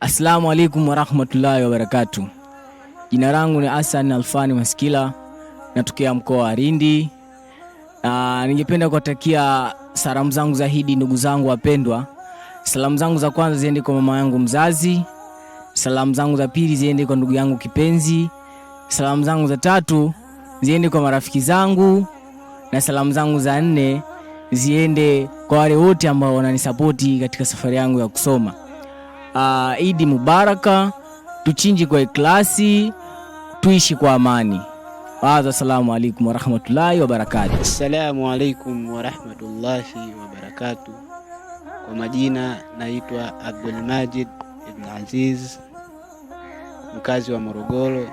Assalamu alaikum warahmatullahi wabarakatuh. Jina langu ni Hassan Alfani Maskila, natokea mkoa wa Lindi. Ningependa kuwatakia salamu zangu za Idi ndugu zangu wapendwa. Salamu zangu za kwanza ziende kwa mama yangu mzazi. Salamu zangu za pili ziende kwa ndugu yangu kipenzi. Salamu zangu za tatu ziende kwa marafiki zangu, na salamu zangu za nne ziende kwa wale wote ambao wananisapoti katika safari yangu ya kusoma. Idi Mubaraka, tuchinje kwa ikhlasi, tuishi kwa amani. Assalamu alaikum warahmatullahi wabarakatuh. Assalamu alaikum warahmatullahi wabarakatuh. Kwa majina naitwa Abdul Majid Ibn Aziz, mkazi wa Morogoro.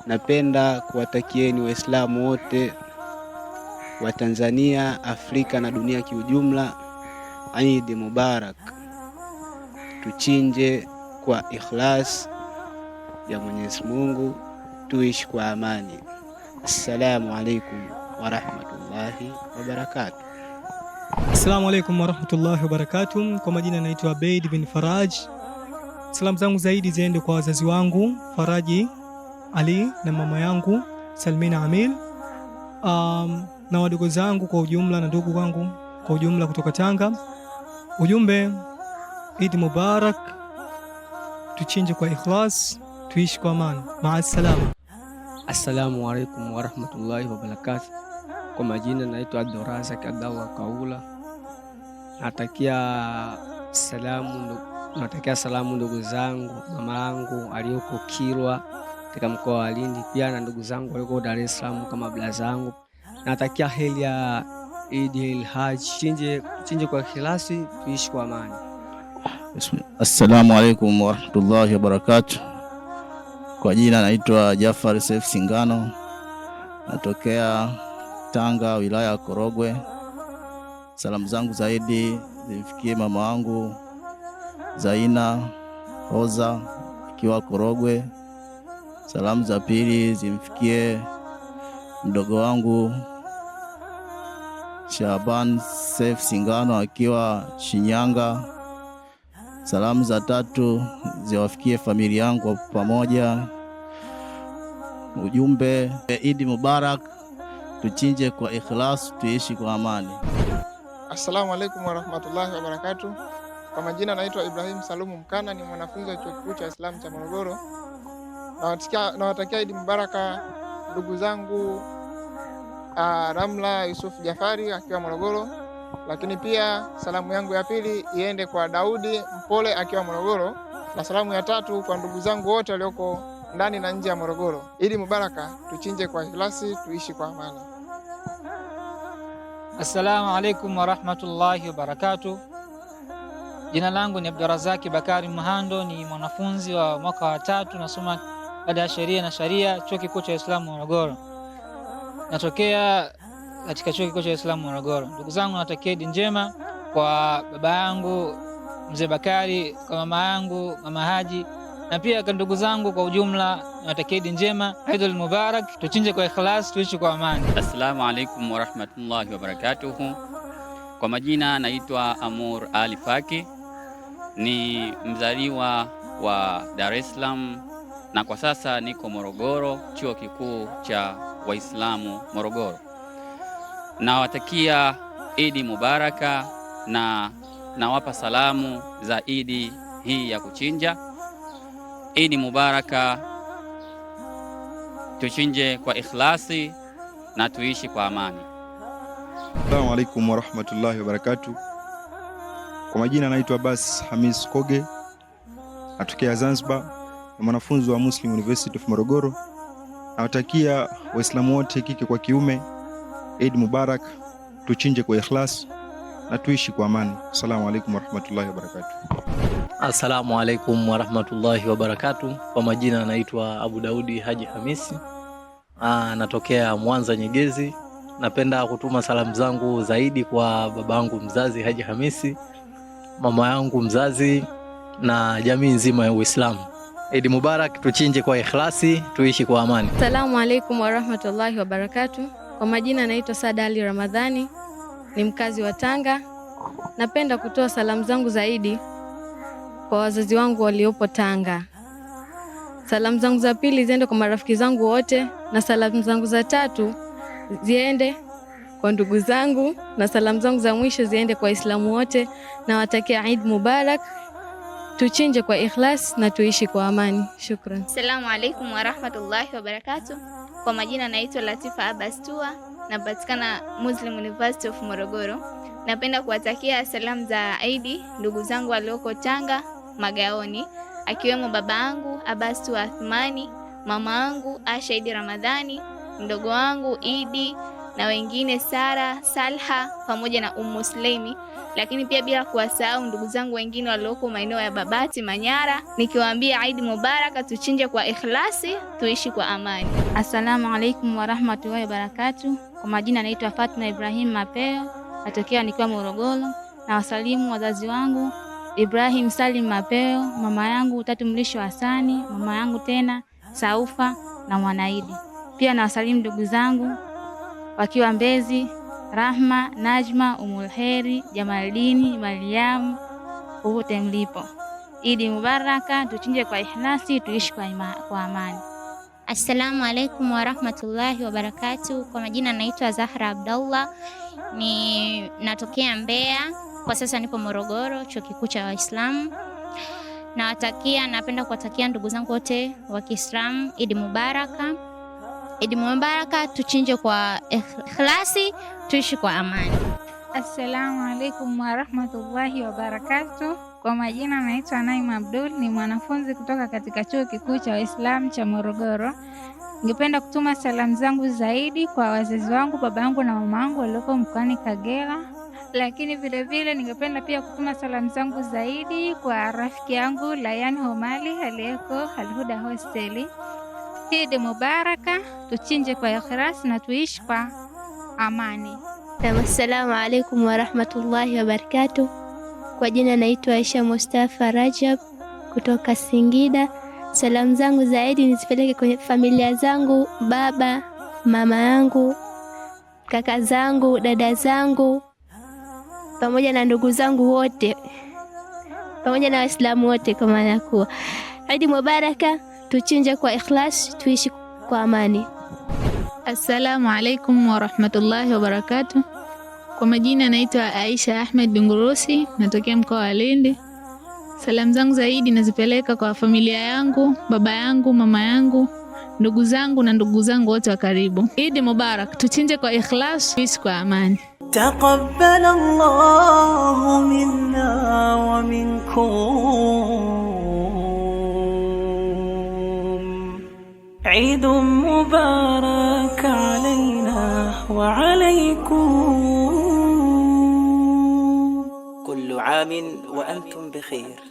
Napenda kuwatakieni Waislamu wote wa Tanzania, Afrika na dunia kiujumla Eid Mubarak. Tuchinje kwa ikhlas ya Mwenyezi Mungu, tuishi kwa amani. Assalamu alaikum warahmatullahi wabarakatuh. Assalamu alaikum warahmatullahi wabarakatuh. Kwa majina naitwa Abeid bin Faraj. Salamu zangu zaidi ziende kwa wazazi wangu Faraji Ali na mama yangu Salmina Amil, na wadogo zangu kwa ujumla na ndugu wangu kwa ujumla kutoka Tanga. Ujumbe, Eid Mubarak, tuchinje kwa ikhlas, tuishi kwa amani. Ma'assalama. Assalamu alaikum warahmatullahi wabarakatuh. Kwa majina naitwa Abdurazak Abdallah Kaula. Natakia salamu ndugu zangu, mama yangu aliyoko Kilwa katika mkoa wa Lindi, pia na ndugu zangu walioko Dar es Salaam kama bla zangu. Natakia heri ya Eid al-Hajj. Tuchinje kwa ikhlasi, tuishi kwa amani. Assalamu alaikum warahmatullahi wabarakatuh. Kwa jina naitwa Jafar Saif Singano, natokea Tanga, wilaya ya Korogwe. Salamu zangu zaidi zimfikie mama wangu Zaina Hoza akiwa Korogwe. Salamu za pili zimfikie mdogo wangu Shaban Saif Singano akiwa Shinyanga. Salamu za tatu ziwafikie familia yangu pamoja. Ujumbe, Eid Mubarak, tuchinje kwa ikhlas, tuishi kwa amani. Assalamu alaikum warahmatullahi wabarakatuh. Kwa majina naitwa Ibrahim Salumu Mkana, ni mwanafunzi wa Chuo Kikuu cha Islam cha Morogoro. Nawatakia Eid Mubaraka ndugu zangu Ramla Yusuf Jafari akiwa Morogoro, lakini pia salamu yangu ya pili iende kwa Daudi Mpole akiwa Morogoro, na salamu ya tatu kwa ndugu zangu wote walioko ndani na nje ya Morogoro. Eid Mubaraka, tuchinje kwa ikhlasi, tuishi kwa amani. Assalamu alaikum warahmatullahi wabarakatuh. Jina langu ni Abdurazaki Bakari Mahando, ni mwanafunzi wa mwaka wa 3, nasoma ada ya sheria na sharia Chuo Kikuu cha Islamu Morogoro. Natokea katika Chuo Kikuu cha Islamu Morogoro. Ndugu zangu, natakia Eid njema kwa baba yangu Mzee Bakari, kwa mama yangu Mama Haji, na pia kwa ndugu zangu kwa ujumla natakia Eid njema. Eid Mubarak, tuchinje kwa ikhlas, tuishi kwa amani. Assalamu alaikum warahmatullahi wabarakatuh. Kwa majina naitwa Amur Ali Faki, ni mzaliwa wa Dar es Salaam na kwa sasa niko Morogoro, Chuo Kikuu cha Waislamu Morogoro. Nawatakia Eid Mubaraka na nawapa salamu za Eid hii ya kuchinja. Eid Mubaraka, tuchinje kwa ikhlasi na tuishi kwa amani. Assalamu alaikum warahmatullahi wabarakatuh. Kwa majina naitwa Abbas Hamis Koge, natokea Zanzibar, ni mwanafunzi wa Muslim University of Morogoro. Nawatakia Waislamu wote kike kwa kiume Eid Mubarak, tuchinje kwa ikhlas na tuishi kwa amani. Assalamu alaikum warahmatullahi wabarakatuh. Assalamu alaikum warahmatullahi wabarakatuh. Kwa majina naitwa Abu Daudi Haji Hamisi, natokea Mwanza Nyegezi. Napenda kutuma salamu zangu zaidi kwa babangu mzazi Haji Hamisi, mama yangu mzazi na jamii nzima ya Uislamu. Eid Mubarak, tuchinje kwa ikhlasi, tuishi kwa amani. Assalamu alaikum warahmatullahi wabarakatuh. Kwa majina naitwa Sada Ali Ramadhani, ni mkazi wa Tanga. Napenda kutoa salamu zangu zaidi kwa wazazi wangu waliopo Tanga. Salamu zangu za pili ziende kwa marafiki zangu wote, na salamu zangu za tatu ziende kwa ndugu zangu, na salamu zangu za mwisho ziende kwa Waislamu wote. Na watakia Eid Mubarak, tuchinje kwa ikhlas na tuishi kwa amani. Shukran. Assalamu alaikum wa rahmatullahi wa barakatuh. Kwa majina naitwa Latifa Abbas Tua, napatikana Muslim University of Morogoro. Napenda kuwatakia salamu za Eid ndugu zangu walioko Tanga Magaoni, akiwemo baba yangu Abbas Tua Athmani, mama yangu Asha Idi Ramadhani, mdogo wangu Idi na wengine Sara, Salha pamoja na Muslimi, lakini pia bila kuwasahau ndugu zangu wengine walioko maeneo ya Babati, Manyara, nikiwaambia Eid Mubarak, tuchinje kwa ikhlasi, tuishi kwa amani. Assalamu alaikum wa rahmatullahi wa barakatuh. Kwa majina naitwa Fatma Ibrahim Mapeo, natokea nikiwa Morogoro, na wasalimu wazazi wangu Ibrahim Salim Mapeo, mama yangu Tatu Mlisho Hasani, mama yangu tena Saufa na Mwanaidi. Pia na wasalimu ndugu zangu wakiwa Mbezi, Rahma, Najma, Umulheri, Jamaldini, Mariam, popote mlipo. Eid Mubaraka, tuchinje kwa ikhlasi, tuishi kwa amani. Assalamu alaikum wa rahmatullahi wa barakatuh. Kwa majina naitwa Zahra Abdallah, natokea Mbeya. Kwa sasa nipo Morogoro, chuo kikuu cha Waislamu. Napenda kuwatakia ndugu zangu wote wa Kiislamu Eid Mubaraka. Eid Mubaraka, tuchinje kwa ikhlasi, tuishi kwa amani. Assalamu alaikum wa rahmatullahi wa barakatuh. Kwa majina naitwa Naima Abdul, ni mwanafunzi kutoka katika chuo kikuu cha Waislamu cha Morogoro. Ningependa kutuma salamu zangu zaidi kwa wazazi wangu, baba yangu na mama yangu walioko mkoani Kagera. Lakini vile vile ningependa pia kutuma salamu zangu zaidi kwa rafiki yangu Layan Homali aliyeko Alhuda Hosteli. Eid Mubaraka, tuchinje kwa ikhlas na tuishi kwa amani. Assalamu alaikum wa rahmatullahi wa barakatuh. Kwa jina naitwa Aisha Mustafa Rajab kutoka Singida. Salamu zangu zaidi nizipeleke kwenye familia zangu, baba, mama yangu, kaka zangu, dada zangu, pamoja na ndugu zangu wote, pamoja na Waislamu wote, kwa maana kuwa Eid Mubaraka, tuchinje kwa ikhlas, tuishi kwa amani. Assalamu alaikum wa rahmatullahi wa barakatuh. Kwa majina naitwa Aisha Ahmed Dungurusi, natokea mkoa wa Lindi. Salamu zangu zaidi nazipeleka kwa familia yangu, baba yangu, mama yangu, ndugu zangu na ndugu zangu wote wa karibu. Eid Mubarak, tuchinje kwa ikhlas, tuishi kwa amani. تقبل الله منا ومنكم عيد مبارك علينا وعليكم كل عام وأنتم بخير.